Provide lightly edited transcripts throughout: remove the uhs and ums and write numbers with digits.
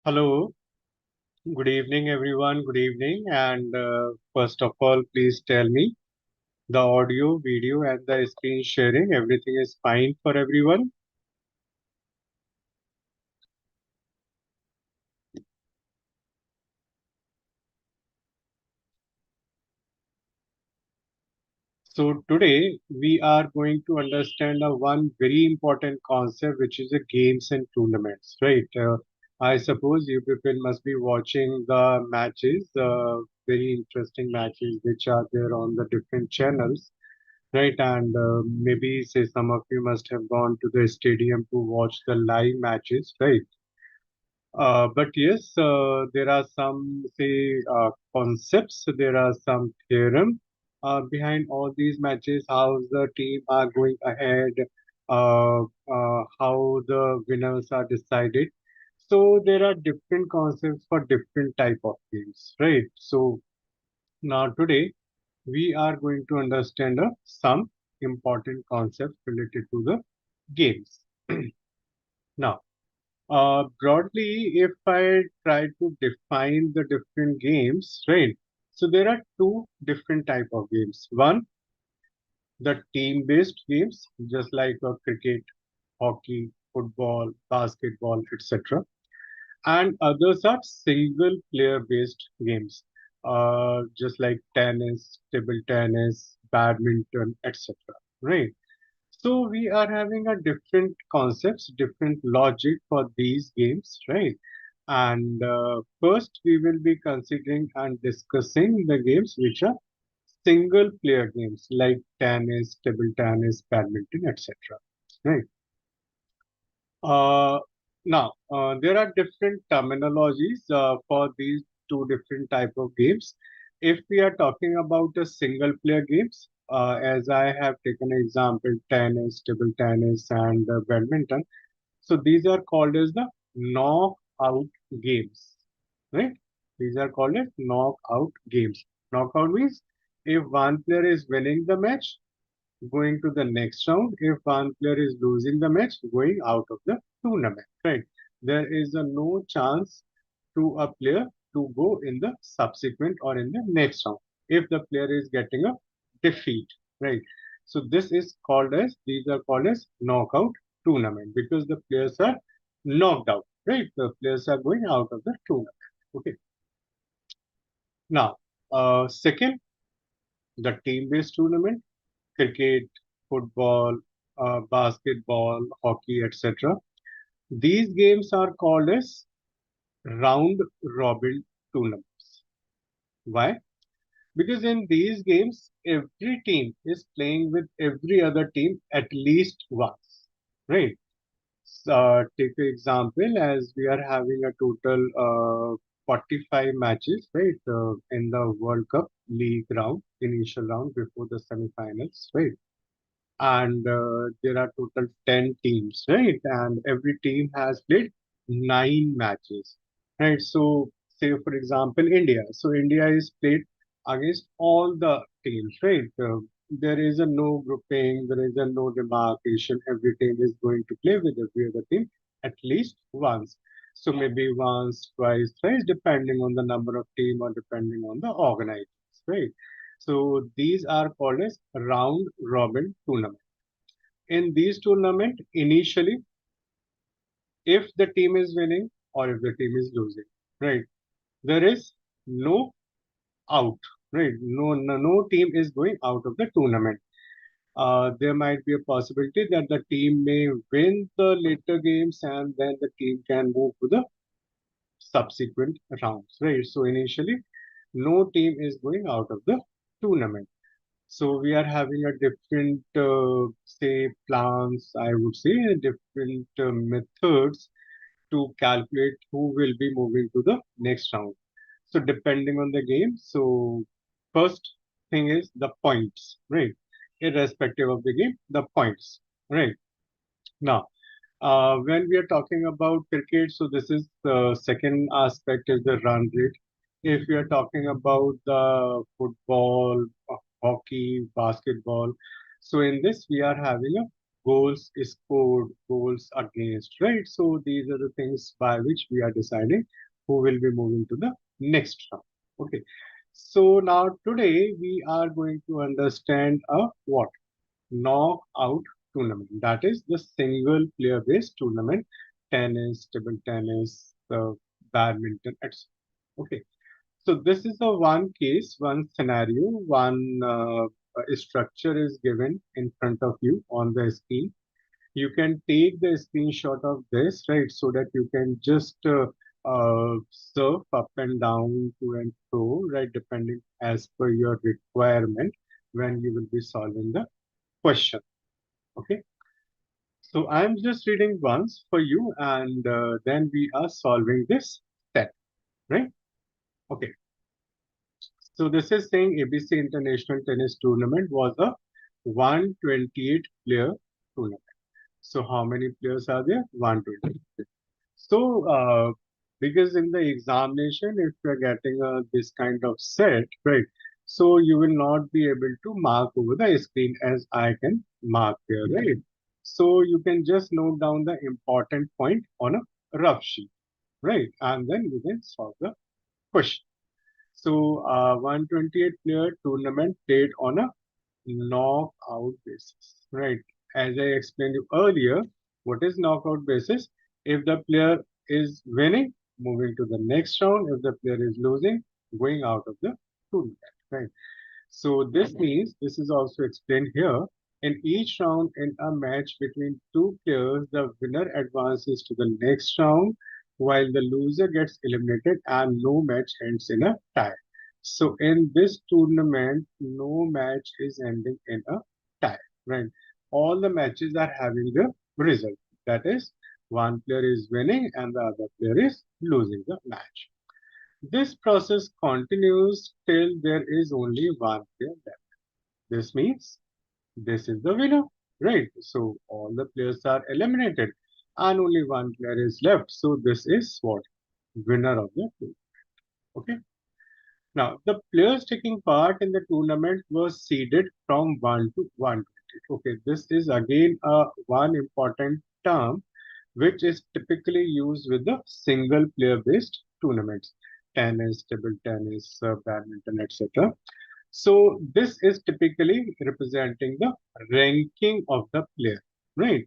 Hello, good evening, everyone. Good evening. And first of all, please tell me the audio, video, and the screen sharing. Everything is fine for everyone. So today we are going to understand a one very important concept, which is the games and tournaments, right? I suppose you people must be watching the matches, very interesting matches, which are there on the different channels. Right, and maybe say some of you must have gone to the stadium to watch the live matches, right? But yes, there are some say concepts, there are some theorem behind all these matches, how the team are going ahead, how the winners are decided. So there are different concepts for different type of games, right? So now today we are going to understand some important concepts related to the games. Now, broadly, if I try to define the different games, right? So there are two different type of games. One, the team-based games, just like cricket, hockey, football, basketball, etc. And others are single player based games, just like tennis, table tennis, badminton, etc. Right? So we are having a different concepts, different logic for these games, right? And first we will be considering and discussing the games which are single player games like tennis, table tennis, badminton, etc. Right? Uh, now, there are different terminologies for these two different type of games. If we are talking about the single player games, as I have taken example, tennis, table tennis, and badminton. So these are called as the knockout games, right? These are called as knockout games. Knockout means if one player is winning the match, going to the next round. If one player is losing the match, going out of the tournament, right? There is a no chance to a player to go in the subsequent or in the next round if the player is getting a defeat, right? So this is called as, these are called as knockout tournament because the players are knocked out, right? The players are going out of the tournament. Okay. Now, second, the team-based tournament, cricket, football, basketball, hockey, etc. These games are called as round robin tournaments. Why? Because in these games, every team is playing with every other team at least once, right? Take an example as we are having a total 45 matches, right, in the World Cup league round, initial round before the semifinals, right? And there are total 10 teams, right? And every team has played 9 matches, right? So, say for example, India. So, India is played against all the teams, right? There is a no grouping, there is a no demarcation. Every team is going to play with every other team at least once. So, maybe once, twice, thrice, depending on the number of team or depending on the organizers, right? So these are called as round robin tournament. In these tournament, initially, if the team is winning or if the team is losing, right, there is no out, right? No team is going out of the tournament. There might be a possibility that the team may win the later games and then the team can move to the subsequent rounds, right? So initially, no team is going out of the tournament. So we are having a different, say, plans, I would say, different methods to calculate who will be moving to the next round. So depending on the game, so first thing is the points, right? Irrespective of the game, the points, right? Now, when we are talking about cricket, so this is the second aspect is the run rate. If we are talking about the football, hockey, basketball, so in this we are having a goals scored, goals against, right? So these are the things by which we are deciding who will be moving to the next round. Okay. So now today we are going to understand a what? Knockout tournament. That is the single player based tournament, tennis, table tennis, badminton, etc. Okay. So this is the one case, one scenario, one structure is given in front of you on the screen. You can take the screenshot of this, right, so that you can just surf up and down to and fro, right, depending as per your requirement when you will be solving the question. Okay. So I'm just reading once for you, and then we are solving this set, right? Okay. So this is saying ABC International Tennis Tournament was a 128 player tournament. So how many players are there? 128. So because in the examination, if you're getting this kind of set, right? So you will not be able to mark over the screen as I can mark here, right? So you can just note down the important point on a rough sheet, right? And then you can solve the question. So 128 player tournament played on a knockout basis, right? As I explained you earlier, what is knockout basis? If the player is winning, moving to the next round. If the player is losing, going out of the tournament, right? So this means, this is also explained here, in each round in a match between two players, the winner advances to the next round while the loser gets eliminated and no match ends in a tie. So in this tournament, no match is ending in a tie, right? All the matches are having the result. That is, one player is winning and the other player is losing the match. This process continues till there is only one player left. This means this is the winner, right? So all the players are eliminated and only one player is left. So this is what? Winner of the tournament. Okay. Now the players taking part in the tournament were seeded from 1 to 120. Okay, this is again a one important term which is typically used with the single player based tournaments, tennis, table tennis, badminton, etc. So this is typically representing the ranking of the player, right?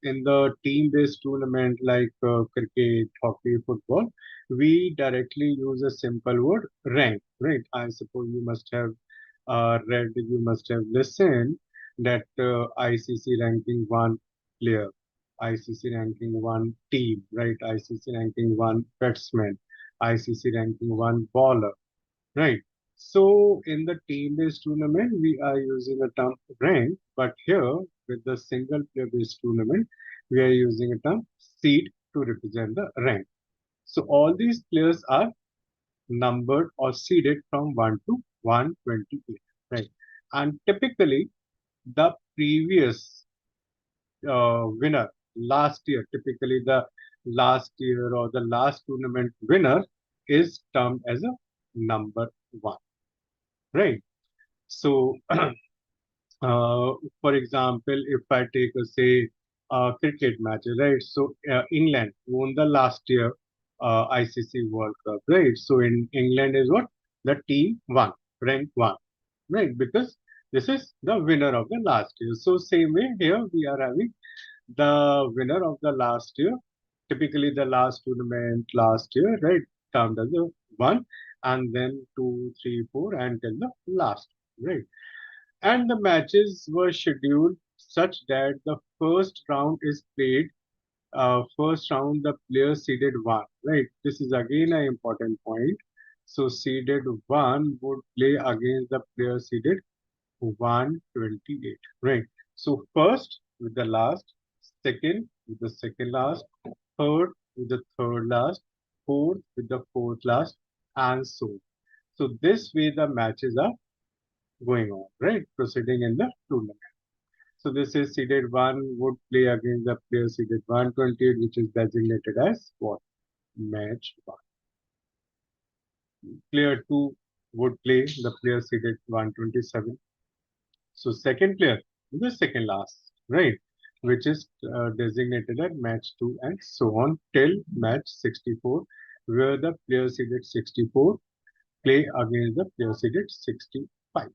In the team-based tournament like cricket, hockey, football, we directly use a simple word rank, right? I suppose you must have read, you must have listened that ICC ranking one player, ICC ranking one team, right? ICC ranking one batsman, ICC ranking one bowler, right? So in the team-based tournament, we are using a term rank, but here with the single player-based tournament, we are using a term seed to represent the rank. So all these players are numbered or seeded from 1 to 128, right? And typically, the previous winner last year, typically the last year or the last tournament winner is termed as a number one, right? So, for example, if I take a say cricket match, right? So England won the last year ICC World Cup, right? So in England is what? The team one, rank one, right? Because this is the winner of the last year. So same way here we are having the winner of the last year, typically the last tournament last year, right? Termed as a one, and then two, three, four, until the last, right? And the matches were scheduled such that the first round is played. First round, the player seeded one, right? This is again an important point. So seeded one would play against the player seeded 128, right? So first with the last, second with the second last, third with the third last, fourth with the fourth last, and so on. So this way the matches are going on, right? Proceeding in the tournament. So this is seeded 1 would play against the player seeded 128, which is designated as what? Match 1. Player 2 would play the player seeded 127. So second player, the second last. right? Which is designated as match 2 and so on till match 64, where the player seeded 64 play against the player seeded 65,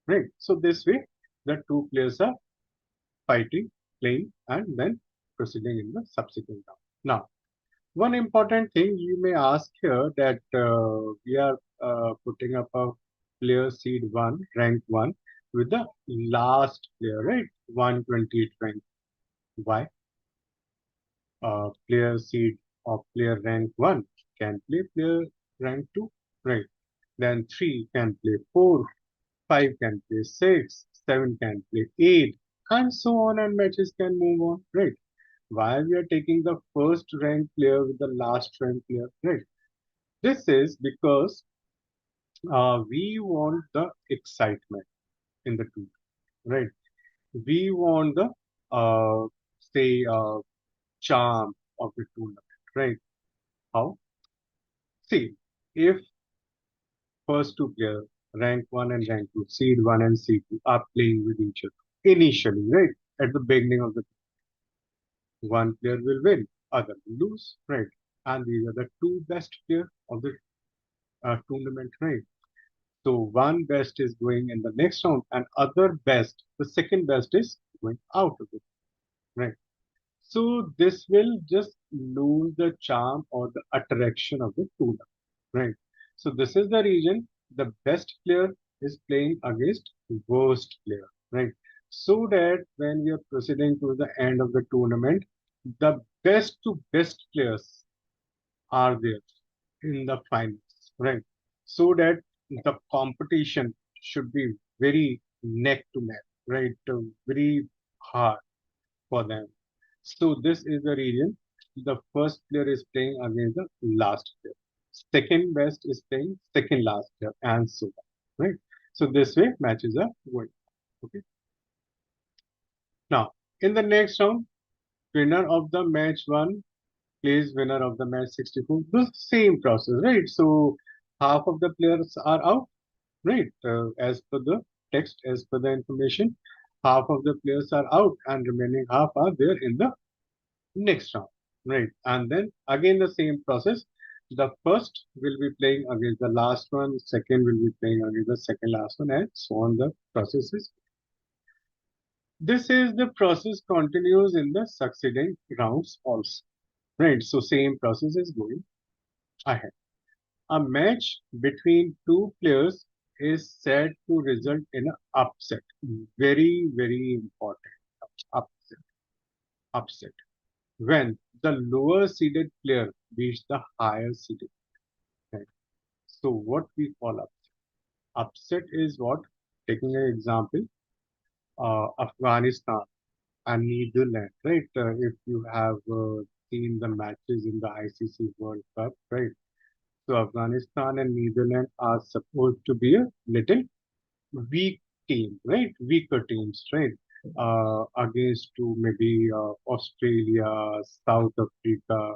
right? So this way, the two players are fighting, playing, and then proceeding in the subsequent round. Now, one important thing you may ask here that we are putting up a player seed 1, rank 1 with the last player, right? 128 rank. Why? Player seed of player rank 1 can play player rank 2, right? Then 3 can play 4, 5 can play 6, 7 can play 8, and so on, and matches can move on, right? Why we are taking the first rank player with the last rank player, right? This is because we want the excitement in the tool, right? We want the say charm of the tournament, right? How? See, if first two players, rank 1 and rank 2, seed 1 and seed 2, are playing with each other initially, right? At the beginning of the one player will win, other will lose, right? And these are the two best players of the tournament, right? So one best is going in the next round, and other best, the second best is going out of it, right? So this will just lose the charm or the attraction of the tournament, right? So this is the reason the best player is playing against worst player, right? So that when we are proceeding to the end of the tournament, the best to best players are there in the finals, right? So that the competition should be very neck to neck, right? Very hard for them. So this is the reason the first player is playing against the last player. Second best is playing second last player, and so on, right? So this way matches are going. Okay. Now in the next round, winner of the match one plays winner of the match 64. The same process, right? So half of the players are out, right? As per the text, as per the information, half of the players are out, and remaining half are there in the next round, right? And then again the same process. The first will be playing against the last one, second will be playing against the second last one, and so on the process is. This is the process continues in the succeeding rounds also, right? So same process is going ahead. A match between two players is said to result in an upset. Very, very important. Upset. Upset. When the lower seeded player beats the higher seeded. Right? So what we call upset. Upset is what? Taking an example, Afghanistan and Netherlands, right? If you have seen the matches in the ICC World Cup, right? So Afghanistan and Netherlands are supposed to be a little weak team, right? Weaker teams, right? Against to maybe Australia, South Africa,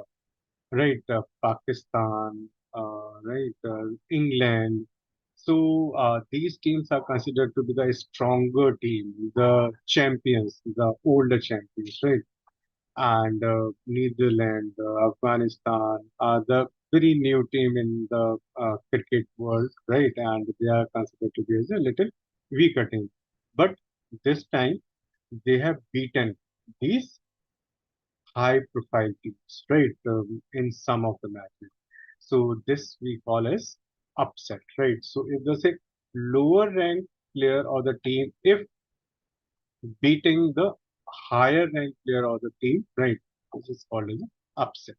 right? Pakistan, right? England. So these teams are considered to be the stronger team, the champions, the older champions, right? And Netherlands, Afghanistan are the very new team in the cricket world, right? And they are considered to be as a little weaker team. But this time they have beaten these high profile teams, right? In some of the matches. So this we call as upset, right? So if there's a lower ranked player or the team, if beating the higher ranked player or the team, right? This is called as an upset,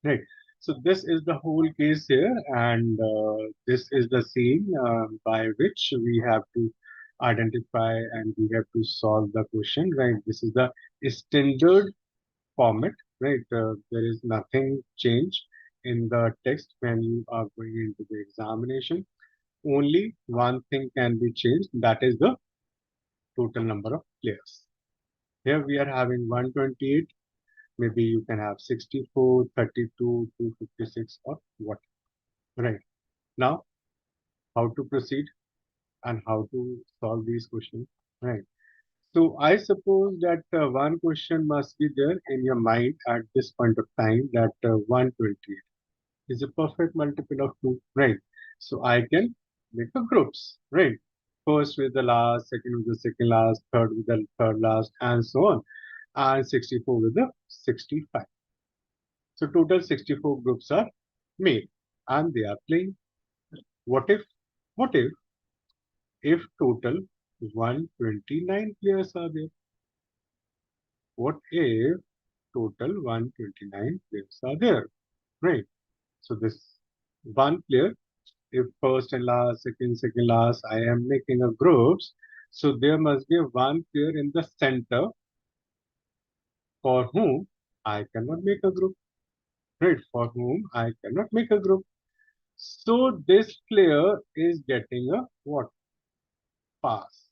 right? So this is the whole case here, and this is the scene by which we have to identify and we have to solve the question, right? This is the standard format, right? There is nothing change in the text when you are going into the examination. Only one thing can be changed, that is the total number of players. Here we are having 128. Maybe you can have 64, 32, 256, or what. Right. Now, how to proceed and how to solve these questions. Right. So I suppose that one question must be there in your mind at this point of time, that 120 is a perfect multiple of 2, right? So I can make a groups, right? First with the last, second with the second last, third with the third last, and so on. And 64 with the 65. So total 64 groups are made and they are playing. What if, what if total 129 players are there? What if total 129 players are there? Right. So this one player, if first and last, second last, I am making a groups. So there must be a one player in the center for whom I cannot make a group. Right. For whom I cannot make a group. So this player is getting a what? Pass.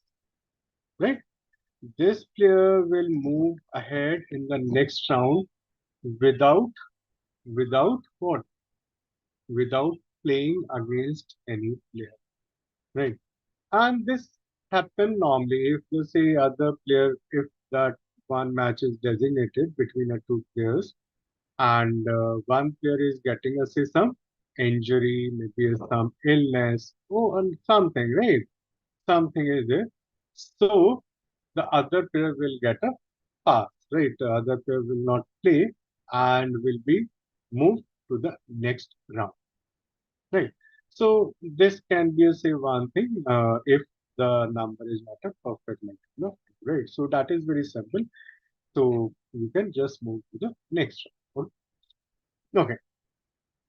Right. This player will move ahead in the next round without what? Without playing against any player, right? And this happen normally if you say other player, if that one match is designated between the two players and one player is getting a say some injury, maybe some illness, or something, right? Something is there. So the other player will get a pass, right? The other player will not play and will be moved to the next round. Right. So this can be a say one thing if the number is not a perfect multiple of two, right? So that is very simple. So you can just move to the next one. Okay.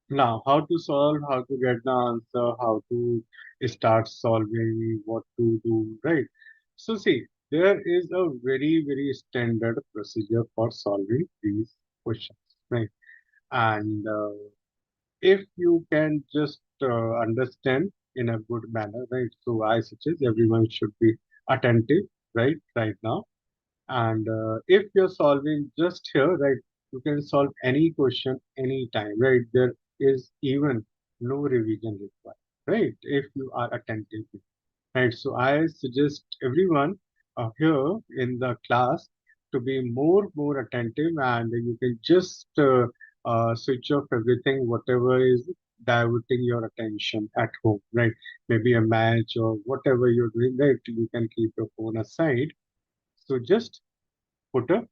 Now, how to solve, how to get the answer, how to start solving, what to do, right? So see, there is a very standard procedure for solving these questions, right? And if you can just understand in a good manner, right? So I suggest everyone should be attentive, right now. And if you're solving just here, right, you can solve any question anytime, right? There is even no revision required, right? If you are attentive. Right, so I suggest everyone here in the class to be more attentive, and you can just switch off everything, whatever is diverting your attention at home, right? Maybe a match or whatever you're doing, right? You can keep your phone aside. So just put a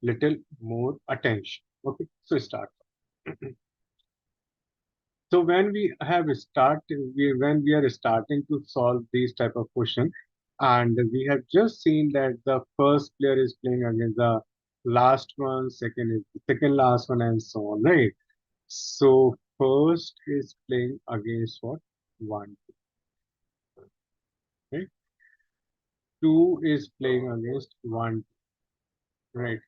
little more attention. Okay, so start. So when we have when we are starting to solve these type of question, and we have just seen that the first player is playing against the last one, second is the second last one, and so on, right? So first is playing against what? One, right? Two is playing against one, right?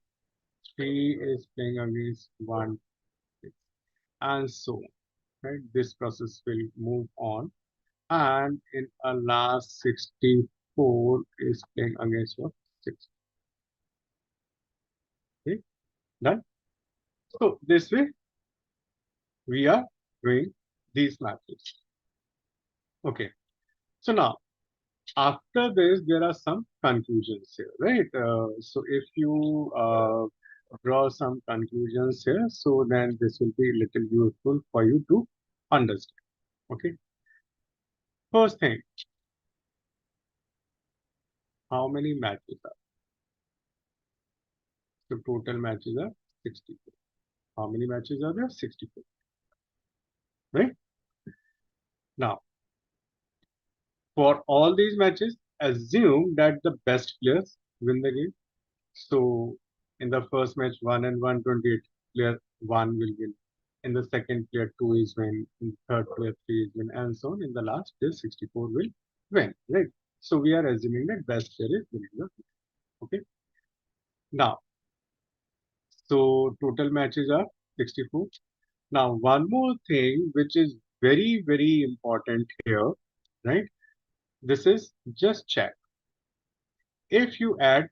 Three is playing against one, and so on, right? This process will move on. And in a last 64 is playing against what? 6. Okay, done. So this way we are doing these matches. Okay. So now after this there are some conclusions here, right? So if you draw some conclusions here, so then this will be a little useful for you to understand. Okay. First thing, how many matches are? So total matches are 64. How many matches are there? 64. Right? Now, for all these matches, assume that the best players win the game. So, in the first match, 1 and 128, player 1 will win. In the second, player 2 is win. In the third, player 3 is win, and so on. In the last, player 64 will win. Right? So, we are assuming that best player is winning the game. Okay. Now, so total matches are 64. Now, one more thing which is very important here, right? This is just check. If you add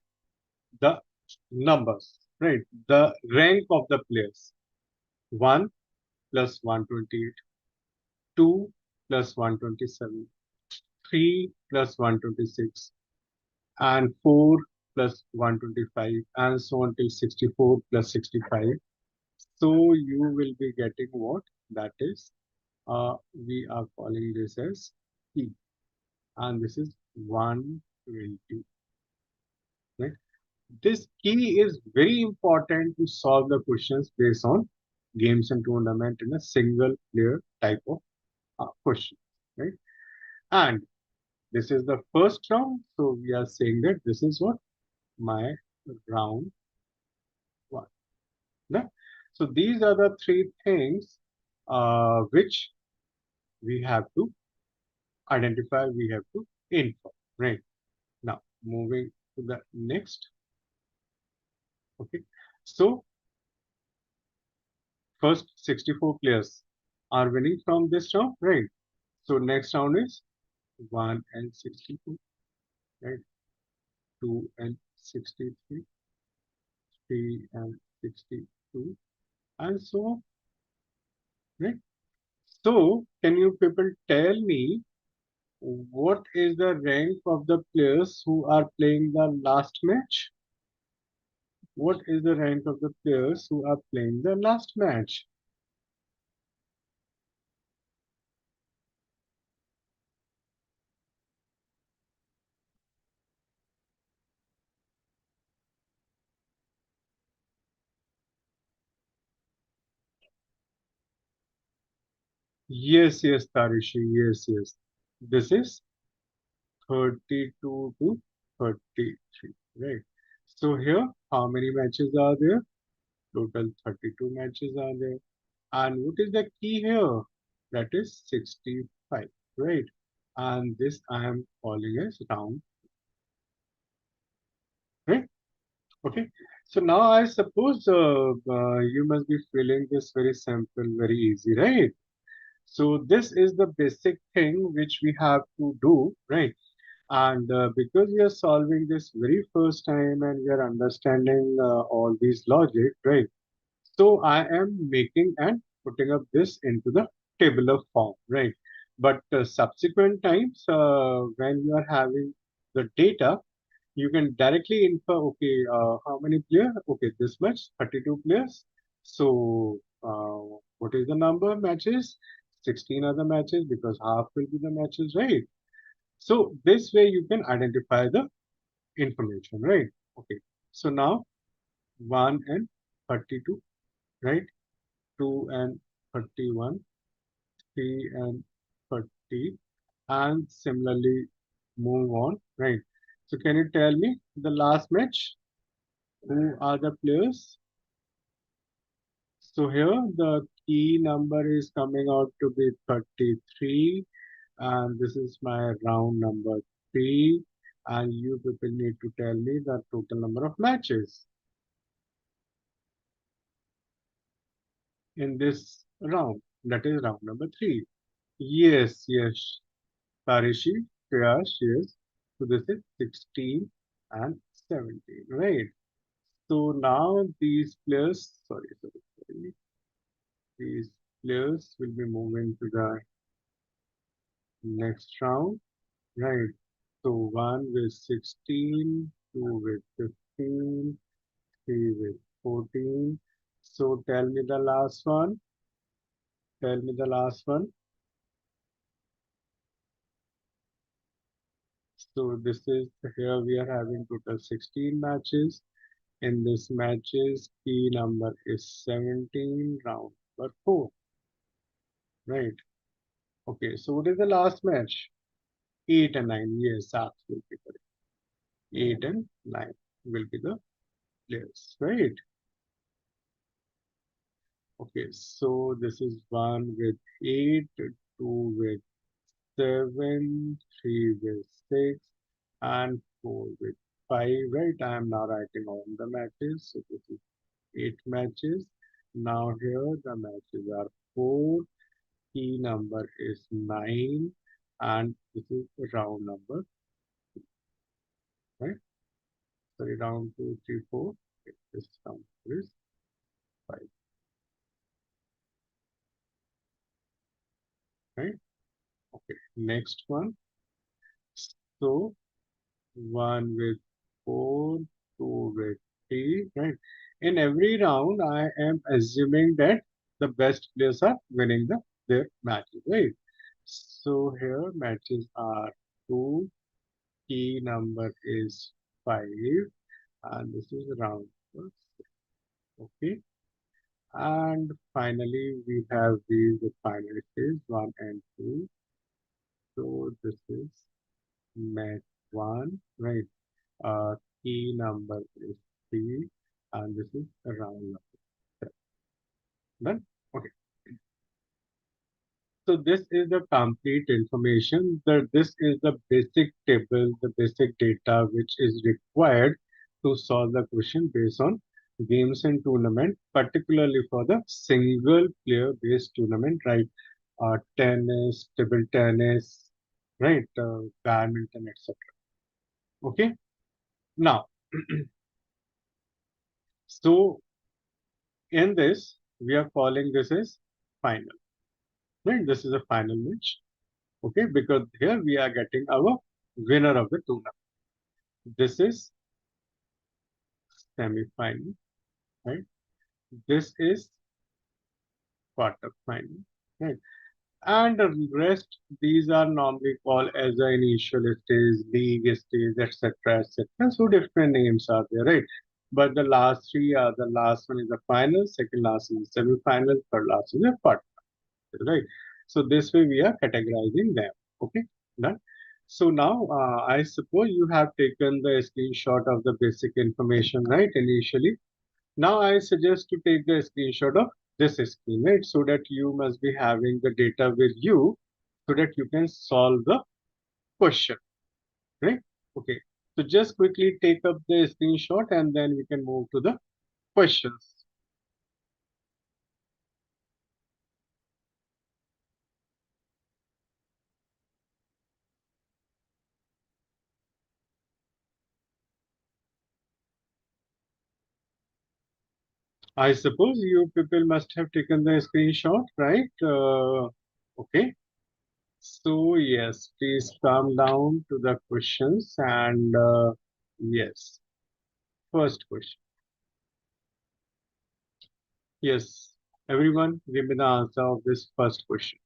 the numbers, right? The rank of the players. 1 plus 128, 2 plus 127, 3 plus 126, and 4 plus 125 and so on till 64 plus 65. So you will be getting what? That is, we are calling this as key, and this is 120. Right? This key is very important to solve the questions based on games and tournament in a single player type of question. Right? And this is the first round, so we are saying that this is what my round one. Right? So these are the three things which we have to identify, we have to inform. Right? Now, moving to the next. Okay. So first 64 players are winning from this round, right? So next round is 1 and 62, right? 2 and 63, 3 and 62, and so on, right? So can you people tell me what is the rank of the players who are playing the last match? What is the rank of the players who are playing the last match? Yes, yes, Tarishi, yes, yes. This is 32 to 33, right? So here, how many matches are there? Total 32 matches are there. And what is the key here? That is 65, right? And this I am calling as round, right? Okay. So now I suppose you must be feeling this very simple, very easy, right? So this is the basic thing which we have to do, right? And because we are solving this very first time and we are understanding all these logic, right? So I am making and putting up this into the tabular form, right? But subsequent times, when you are having the data, you can directly infer, okay, how many players? Okay, this much, 32 players. So what is the number of matches? 16 other matches because half will be the matches, right? So this way you can identify the information, right? Okay. So now 1 and 32, right? 2 and 31, 3 and 30, and similarly move on, right? So can you tell me the last match? Who are the players? So here the key number is coming out to be 33, and this is my round number 3, and you people need to tell me the total number of matches in this round. That is round number 3. Yes, yes, Parishi, Prayash, yes. So this is 16 and 17, right? So now these players, sorry, these players will be moving to the next round, right? So 1 with 16, 2 with 15, 3 with 14. So tell me the last one. Tell me the last one. So this is here we are having total 16 matches. In this matches, key number is 17, round number 4. Right. Okay. So what is the last match? 8 and 9. Yes, absolutely correct. 8 and 9 will be the players. Right. Okay. So this is 1 with 8, 2 with 7, 3 with 6, and 4 with 5. Right. I am now writing all the matches. So this is 8 matches. Now here the matches are 4. Key number is 9, and this is round number, right? Sorry, round 2, 3, 4. Okay, this round is 5, right? Okay, next one. So 1 with 4 to victory, right? In every round, I am assuming that the best players are winning their matches, right? So here matches are 2, key number is 5, and this is round first, okay? And finally, we have these the final stage 1 and 2. So this is match 1, right? Key number is 3, and this is round number 7. Done? Okay. So this is the complete information. This is the basic table, the basic data which is required to solve the question based on games and tournament, particularly for the single player based tournament, right? Tennis, table tennis, right? Badminton, etc. Okay. Now, so in this, we are calling this as final, right? This is a final match, okay? Because here we are getting our winner of the tournament. This is semi-final, right? This is quarter final, right? And the rest, these are normally called as the initial stage, league stage, etc., etc. So different names are there, right? But the last three are the last one is the final, second last is the semi-final, third last is the quarter, right? So this way we are categorizing them. Okay, done. So now I suppose you have taken the screenshot of the basic information, right? Initially, now I suggest to take the screenshot of this screen, right? So that you must be having the data with you so that you can solve the question, right? Okay. So just quickly take up the screenshot and then we can move to the questions. I suppose you people must have taken the screenshot, right? Okay. So yes, please come down to the questions and yes, first question. Yes, everyone, give me the answer of this first question.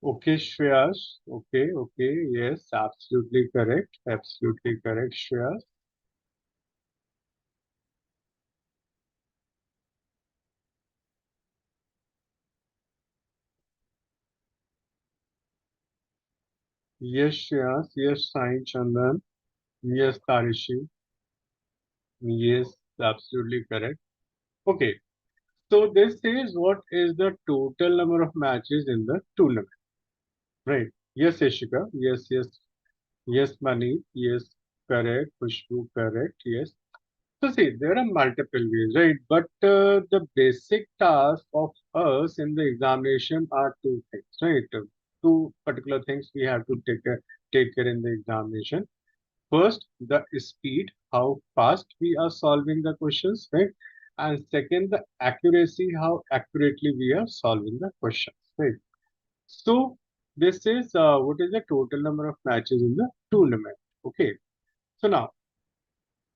Okay, Shreyas. Okay, okay. Yes, absolutely correct. Absolutely correct, Shreyas. Yes, Shreyas. Yes, Sai Chandan. Yes, Tarishi. Yes, absolutely correct. Okay, so this is what is the total number of matches in the tournament, right? Yes, Ishika. Yes, yes. Yes, Mani. Yes, correct. Khushbu, correct. Yes. So see, there are multiple ways, right? But the basic task of us in the examination are two things, right? Two particular things we have to take care in the examination. First, the speed, how fast we are solving the questions, right? And second, the accuracy, how accurately we are solving the questions, right? So this is what is the total number of matches in the tournament. Okay. So now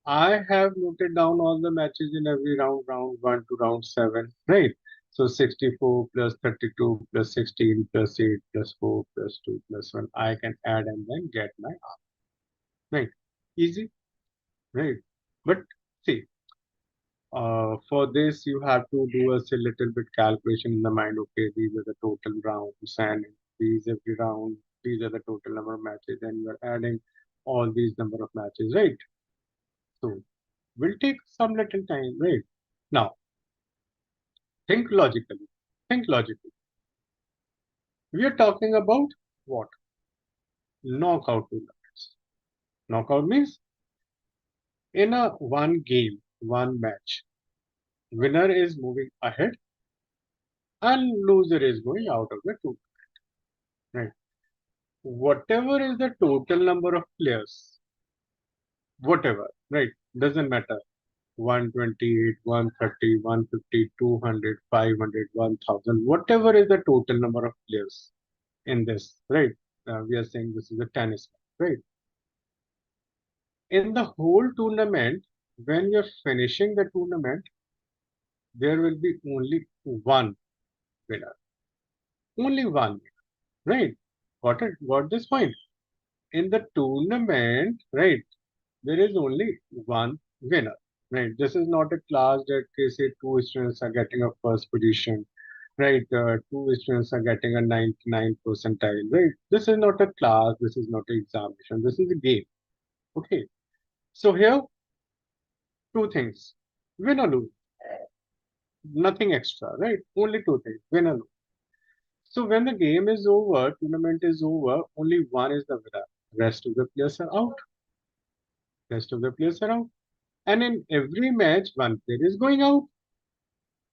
I have noted down all the matches in every round, round 1 to round 7, right? So 64 plus 32 plus 16 plus 8 plus 4 plus 2 plus 1. I can add and then get my answer, right? Easy, right? But see, for this you have to do a little bit calculation in the mind. Okay, these are the total rounds and these every round, these are the total number of matches, and you are adding all these number of matches, right? So will take some little time, right? Now, think logically. Think logically. We are talking about what? Knockout tournaments. Knockout means in a one game, one match, winner is moving ahead and loser is going out of the tournament. Right. Whatever is the total number of players, whatever, right? Doesn't matter. 128, 130, 150, 200, 500, 1000, whatever is the total number of players in this, right? We are saying this is a tennis match, right? In the whole tournament, when you're finishing the tournament, there will be only one winner. Only one, right? Got it? Got this point? In the tournament, right, there is only one winner, right? This is not a class that they say two students are getting a first position, right? Two students are getting a 99 percentile, right? This is not a class. This is not an examination. This is a game. Okay. So here, two things: win or lose. Nothing extra, right? Only two things: win or lose. So when the game is over, tournament is over, only one is the winner. Rest of the players are out. Rest of the players are out. And in every match, one player is going out.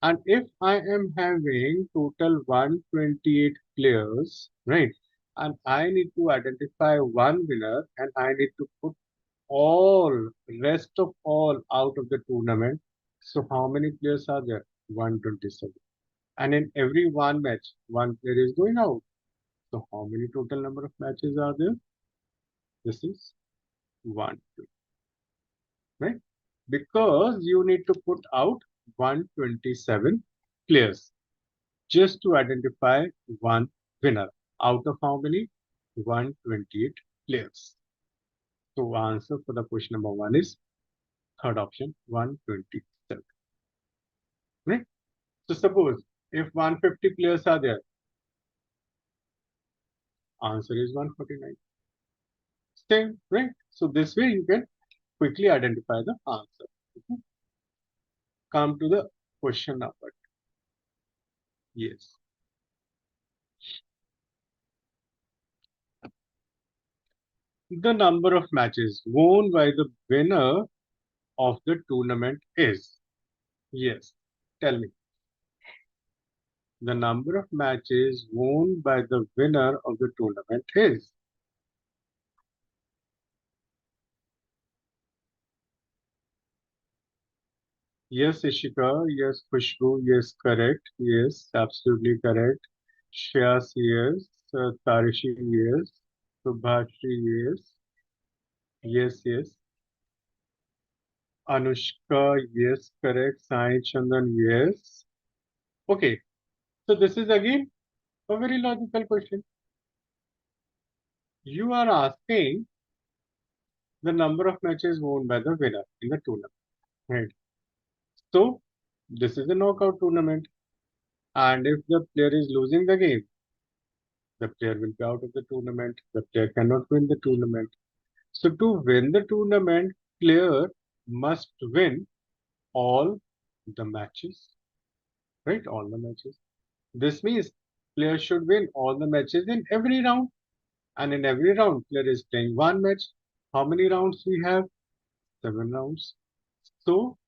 And if I am having total 128 players, right, and I need to identify one winner and I need to put all rest of all out of the tournament. So how many players are there? 127. And in every one match, one player is going out. So how many total number of matches are there? This is one, two, right? Because you need to put out 127 players just to identify one winner out of how many? 128 players. So answer for the question number one is third option, 127. Right? So suppose if 150 players are there, answer is 149. Same, right? So this way you can quickly identify the answer. Okay. Come to the question number. Yes. The number of matches won by the winner of the tournament is. Yes. Tell me. The number of matches won by the winner of the tournament is. Yes, Ishika. Yes, Khushbu. Yes, correct. Yes, absolutely correct. Shreyas, yes. Tarishi, yes. Subhashri, yes. Yes, yes. Anushka, yes, correct. Sai Chandan, yes. Okay, so this is again a very logical question. You are asking the number of matches won by the winner in the tournament, right? So this is a knockout tournament, and if the player is losing the game, the player will be out of the tournament. The player cannot win the tournament. So to win the tournament, player must win all the matches, right? All the matches. This means player should win all the matches in every round, and in every round, player is playing one match. How many rounds we have? 7 rounds. So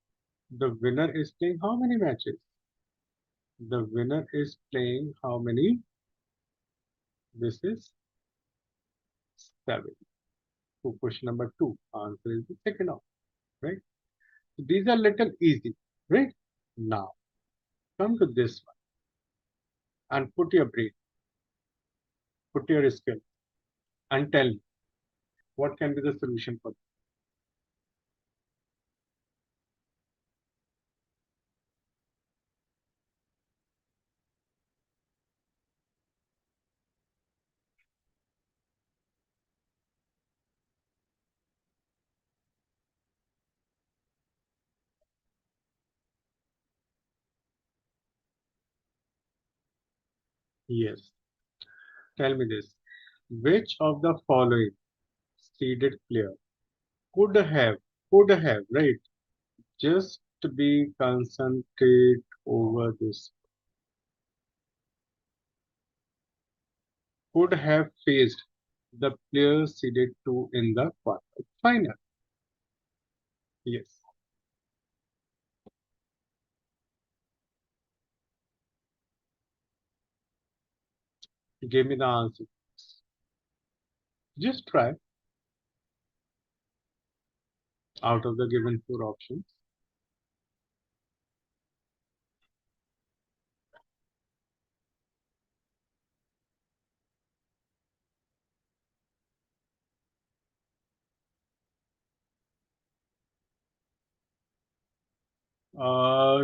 the winner is playing how many matches? The winner is playing how many? This is 7. So question number 2. Answer is the second option, right? So these are little easy, right? Now come to this one and put your brain, put your skill, and tell me what can be the solution for this. Yes. Tell me this. Which of the following seeded player could have, right? Just to be concentrate over this, could have faced the player seeded 2 in the quarter final. Yes. Give me the answer. Just try. out of the given four options?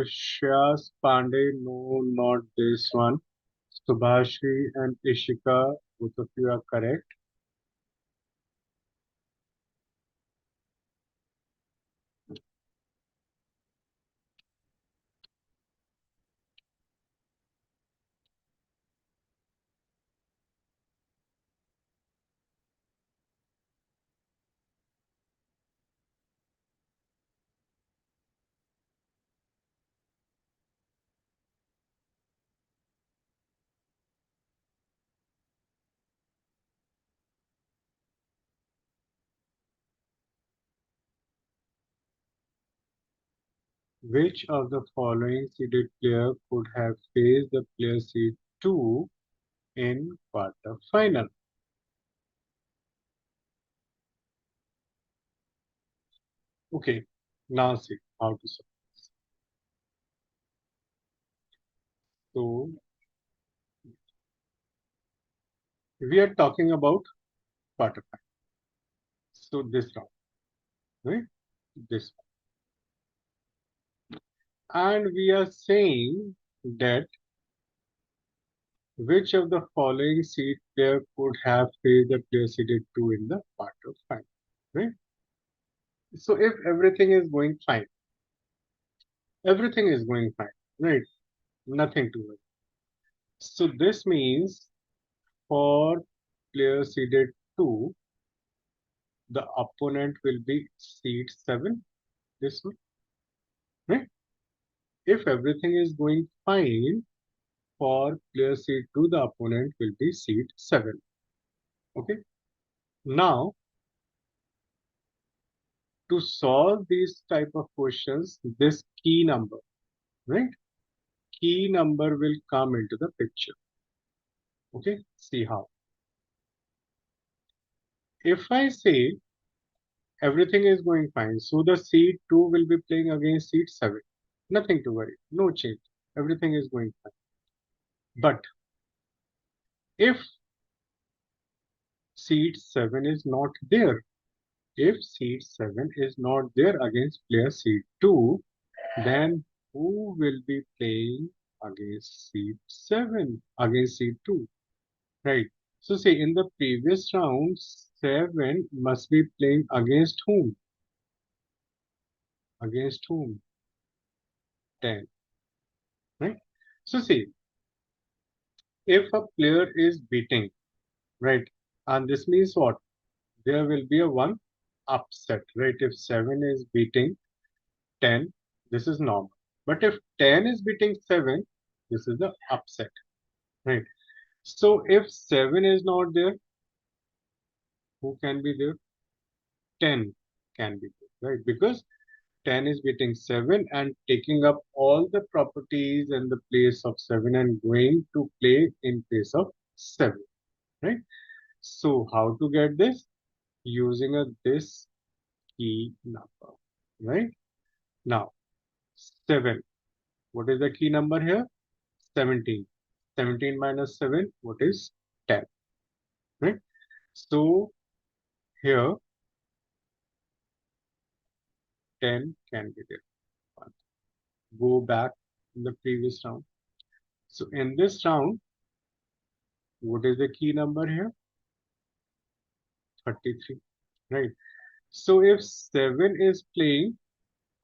Shyas Pandey, no, not this one. Subhashri and Ishika, both of you are correct. Which of the following seeded player could have faced the player seed 2 in quarter final? Okay, now see how to solve. So we are talking about quarter final. So this round, right? This one. And we are saying that which of the following seed player could have faced the player seeded 2 in the quarter final, right? So if everything is going fine, right? Nothing to worry. So this means for player seeded 2, the opponent will be seed 7, this one, right? If everything is going fine, for player seed 2, the opponent will be seed 7. Okay. Now, to solve these type of questions, this key number, right? Key number will come into the picture. Okay. See how. If I say everything is going fine, so the seed 2 will be playing against seed 7. Nothing to worry. No change. Everything is going fine. But if seed 7 is not there, if seed 7 is not there against player seed 2, then who will be playing against seed 7, against seed 2, right? So say in the previous round, 7 must be playing against whom? Against whom? 10, right? So see, if a player is beating, right, and this means what? There will be a one upset, right? If 7 is beating 10, this is normal. But if 10 is beating 7, this is the upset, right? So if 7 is not there, who can be there? 10 can be there, right? Because 10 is beating 7 and taking up all the properties in the place of 7 and going to play in place of 7, right? So how to get this? Using a this key number, right? Now, 7. What is the key number here? 17. 17 minus 7, what is 10, right? So here 10 can be there. Go back in the previous round. So in this round, what is the key number here? 33, right? So if 7 is playing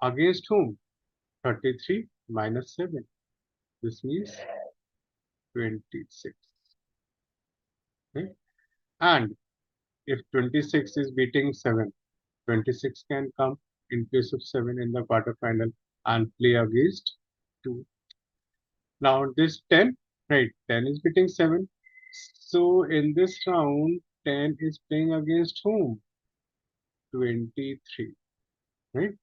against whom? 33 minus 7. This means 26, right? And if 26 is beating 7, 26 can come in place of 7 in the quarterfinal and play against 2. Now this 10, right? 10 is beating 7. So in this round, 10 is playing against whom? 23, right?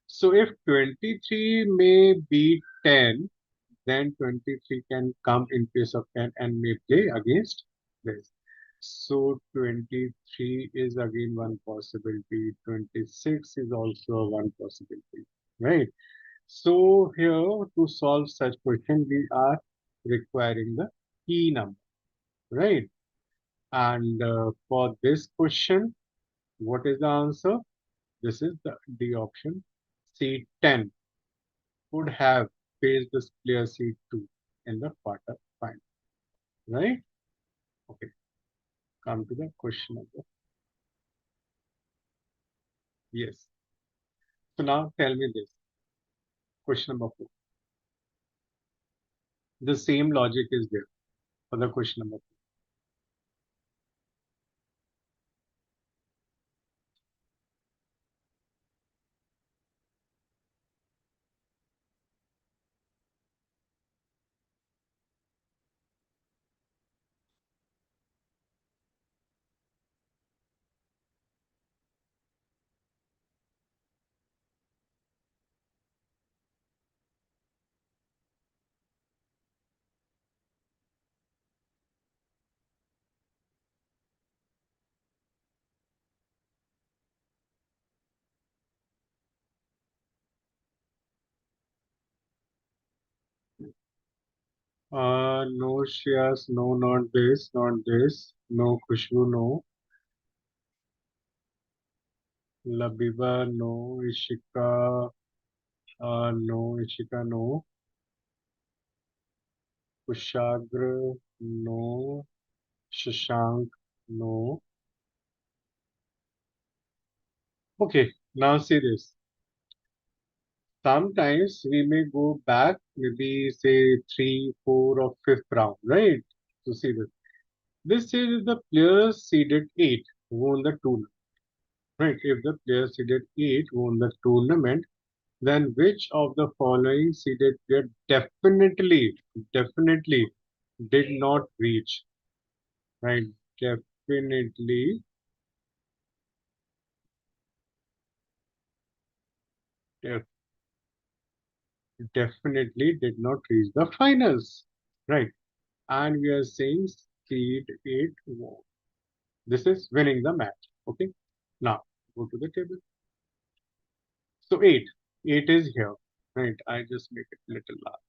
So if 23 may beat 10, then 23 can come in place of 10 and may play against this. So 23 is again one possibility. 26 is also one possibility, right? So here to solve such question, we are requiring the key number, right? And for this question, what is the answer? This is the D option. C10 would have faced the player C2 in the quarter final, right? Okay, come to the question number. Yes. So now tell me this. Question number 4. The same logic is there for the question number 4. No Shreyas, no, not this, not this. No Khushbu, no. Labiba, no. Ishika, no. Ishika, no. Kushagra, no. Shashank, no. Okay, now see this. Sometimes we may go back, maybe say three, four, or fifth round, right? To see this. This is the player seeded 8 who won the tournament, right? If the player seeded 8 won the tournament, then which of the following seeded player definitely did not reach, right? Definitely, def- definitely did not reach the finals, right? And we are saying seed 8 won. This is winning the match. Okay. Now go to the table. So 8. 8 is here. Right. I just make it little large.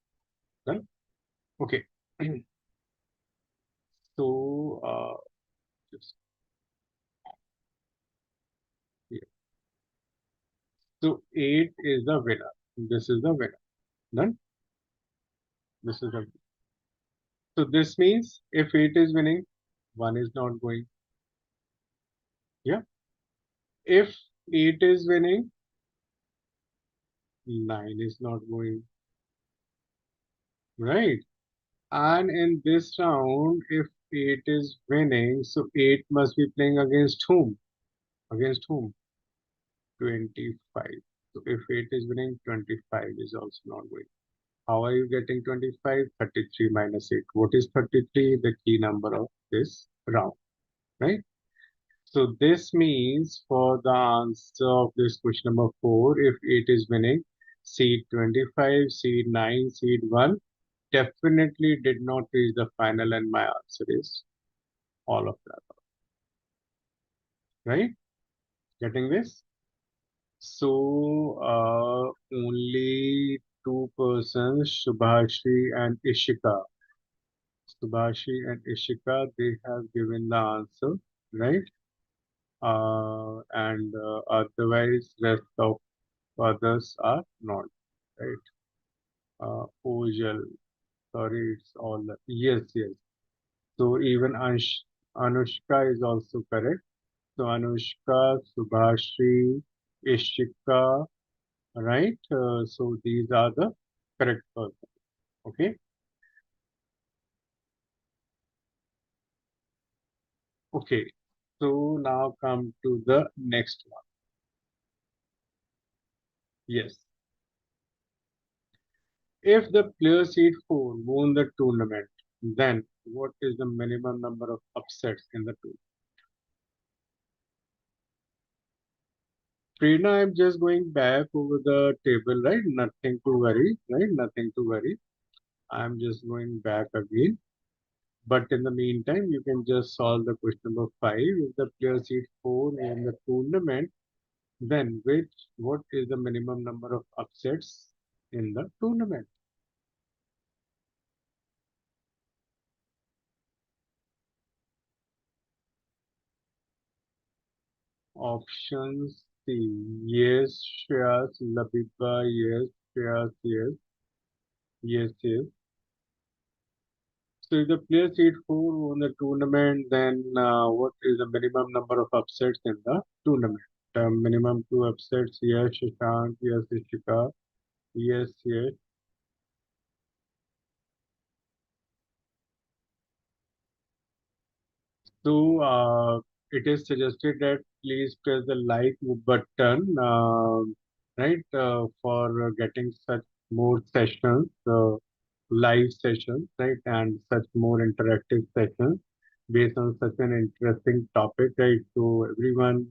Done. Okay. So just here. So 8 is the winner. This is the winner. Done. This is the so this means if 8 is winning, 1 is not going. Yeah. If 8 is winning, 9 is not going. Right. And in this round, if 8 is winning, so 8 must be playing against whom? Against whom? 25. So if 8 is winning, 25 is also not going. How are you getting 25? 33 minus 8. What is 33? The key number of this round, right? So this means for the answer of this question number 4, if 8 is winning, seed 25, seed 9, seed 1 definitely did not reach the final, and my answer is all of that, right? Getting this? So only two persons, Subhashi and Ishika. Subhashi and Ishika, they have given the answer, right? And otherwise, rest of others are not, right? Ojal, sorry, it's all yes, yes. So even Anushka is also correct. So Anushka, Subhashi, Ishika, right? So these are the correct persons. Okay. Okay. So now come to the next one. Yes. If the player seed 4 won the tournament, then what is the minimum number of upsets in the tournament? Prerna, I'm just going back over the table, right? Nothing to worry, right? Nothing to worry. I'm just going back again. But in the meantime, you can just solve the question number 5. If the player seed 4 in the tournament, then what is the minimum number of upsets in the tournament? Options C. Yes, Shreyas, Labiba, yes, Shreyas, yes, yes, yes. So if the player seed 4 won the tournament, then what is the minimum number of upsets in the tournament? Minimum 2 upsets, yes, Shashank, yes, Ishika, yes, yes. So it is suggested that please press the like button, right, for getting such more sessions, live sessions, right, and such more interactive sessions based on such an interesting topic, right. So everyone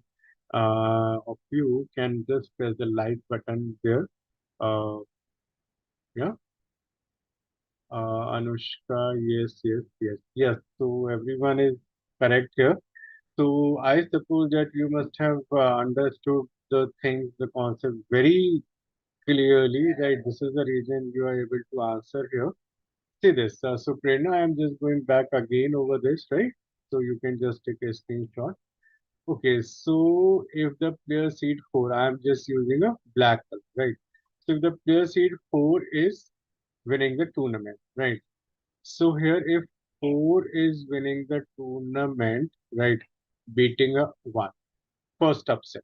of you can just press the like button there. Uh, yeah, Anushka, yes, yes, yes, yes. So everyone is correct here. So I suppose that you must have understood the things, the concept very clearly, right? This is the reason you are able to answer here. See this. So Prerna, I am just going back again over this, right? So you can just take a screenshot. Okay, so if the player seed 4, I am just using a black color, right? So if the player seed 4 is winning the tournament, right? So here if 4 is winning the tournament, right? Beating a 1 first upset,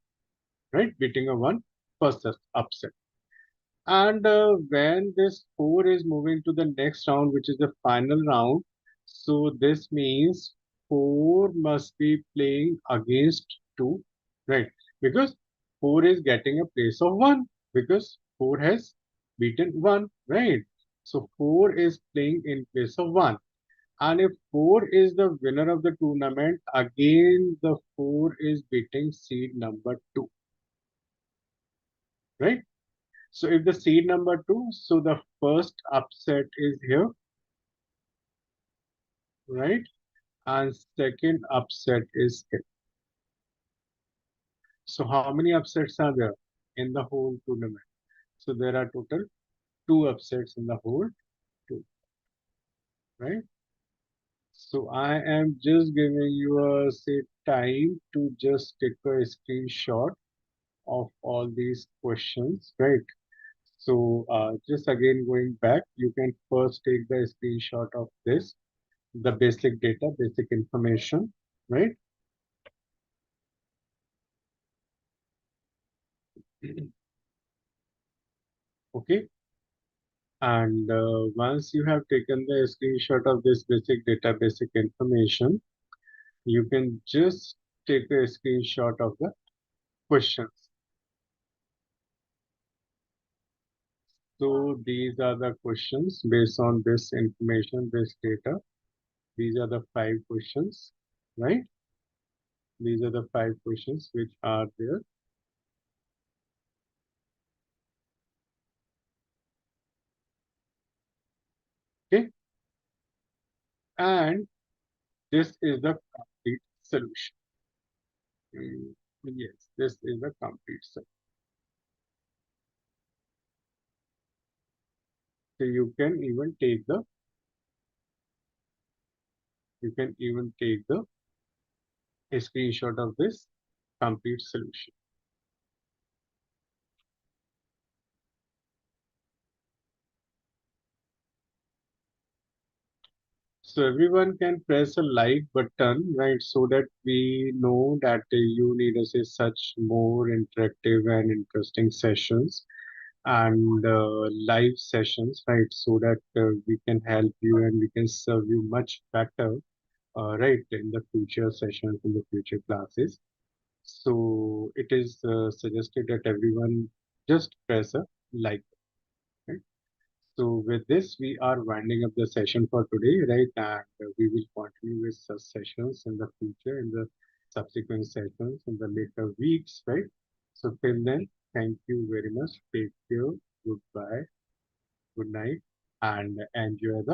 right? Beating a 1 first upset. And when this 4 is moving to the next round, which is the final round, so this means 4 must be playing against 2, right? Because 4 is getting a place of 1, because 4 has beaten 1, right? So 4 is playing in place of 1. And if 4 is the winner of the tournament, again the 4 is beating seed number 2, right? So if the seed number 2, so the first upset is here, right? And second upset is here. So how many upsets are there in the whole tournament? So there are total 2 upsets in the whole tournament, right? So I am just giving you a say time to just take a screenshot of all these questions, right? So just again going back, you can first take the screenshot of this, the basic data, basic information, right? Okay. And once you have taken the screenshot of this basic data, basic information, you can just take a screenshot of the questions. So these are the questions based on this information, this data. These are the 5 questions, right? These are the 5 questions which are there. Okay. And this is the complete solution. Mm, yes, this is the complete solution. So you can even take the a screenshot of this complete solution. So everyone can press a like button, right? So that we know that you need us a such more interactive and interesting sessions and live sessions, right? So that we can help you and we can serve you much better, right, in the future sessions, in the future classes. So it is suggested that everyone just press a like. Right? So with this, we are winding up the session for today, right? And we will continue with such sessions in the future, in the subsequent sessions, in the later weeks, right? So till then, thank you very much. Take care. Goodbye. Good night, and enjoy the